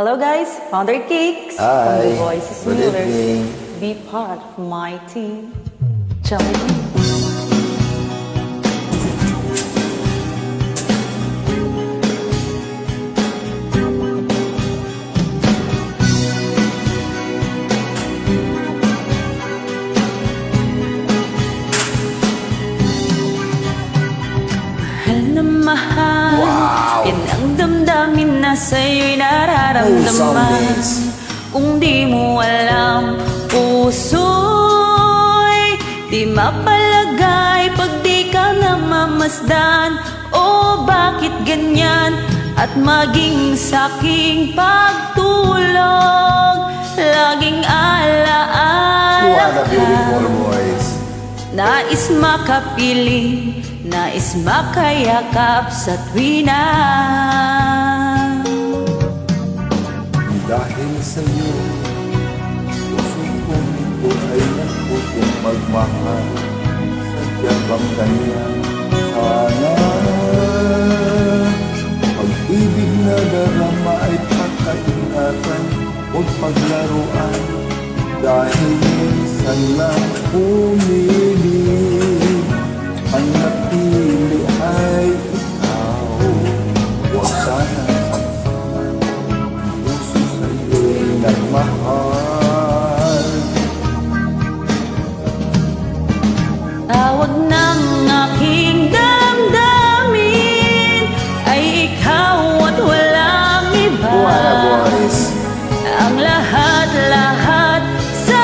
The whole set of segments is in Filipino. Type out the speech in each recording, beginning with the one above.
Hello guys, Founder Cakes from Hi. The Voices Good Millers. evening. Be part of my team. Join me. Mahal na mahal, Wow. yan ang damdamin na sa'yo'y nararamdaman. Kung di mo alam, puso'y di mapalagay pag di ka namamasdan. O bakit ganyan? At maging sa'king pagtulog, laging alaala What a beautiful ka. voice. Nais makapiling, nais makayakap sa tuwina. Dahil sa'yo, puso kong ito ay nagputong magmahal. Sadya bang ganyan? Sana pag-ibig na darama ay pagkaingatan, huwag paglaruan. Dahil minsan lang umilig, ang napili ay ikaw. Huwag sana saksakan, ang puso sa'yo'y nagmahal. Tawag ng aking damdamin ay ikaw at walang iba. What a voice. Ang lahat-lahat sa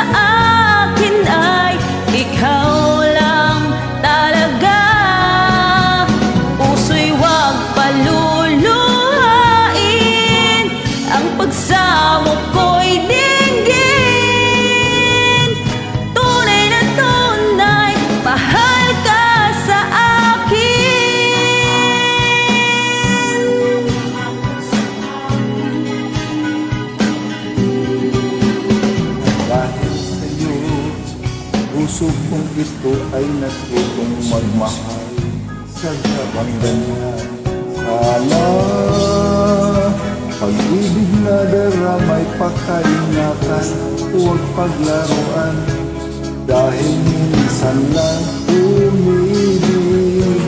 akin ay ikaw lang talaga. Puso'y huwag paluluhain, ang pagsamo ko'y dinggin. Tunay na tunay, mahal ka sa akin. Dahil sa'yo, puso kong ito ay natutong magmahal. Sadya bang ganyan? Sana pag-ibig na daramay pakaingatan, huwag paglaruan. Dahil minsan lang umibig,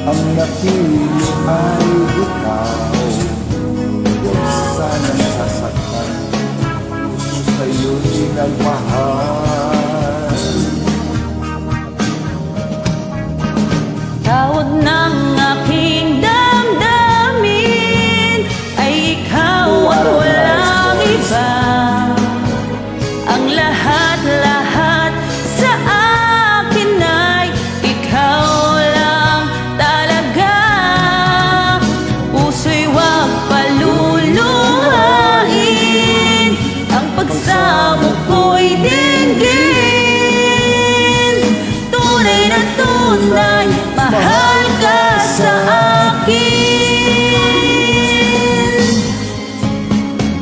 ang napili ay ikaw. Huwag sanang sasaktan, puso sa'yo'y nagmahal. Tawag ng aking damdamin ay ikaw at walang iba. Ang lahat-lahat sa akin ay ikaw lang talaga. Puso'y huwag paluluhain, ang pagsamo ko'y dinggin. Tunay na tunay, mahal ka sa akin.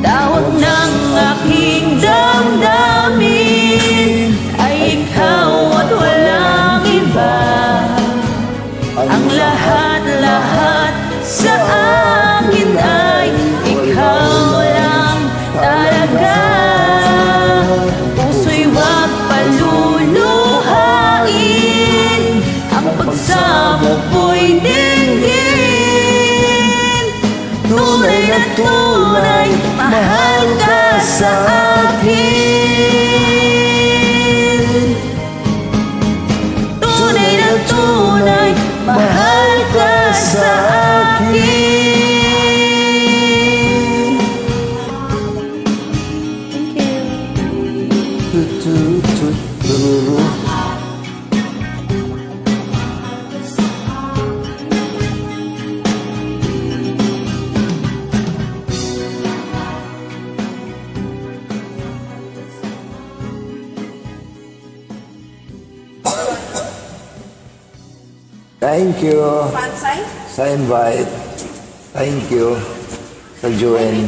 Tawag ng aking damdamin ay ikaw at walang iba. Ang lahat-lahat sa akin ay ikaw lang talaga. Puso'y huwag paluluhain, ang pagsamo ko'y dinggin. Tunay na tunay, mahal ka sa akin. Tunay na tunay, mahal ka sa akin. Thank you. Tut-tut-tut-tururu. Thank you Fan sign? sa invite. Thank you sa join.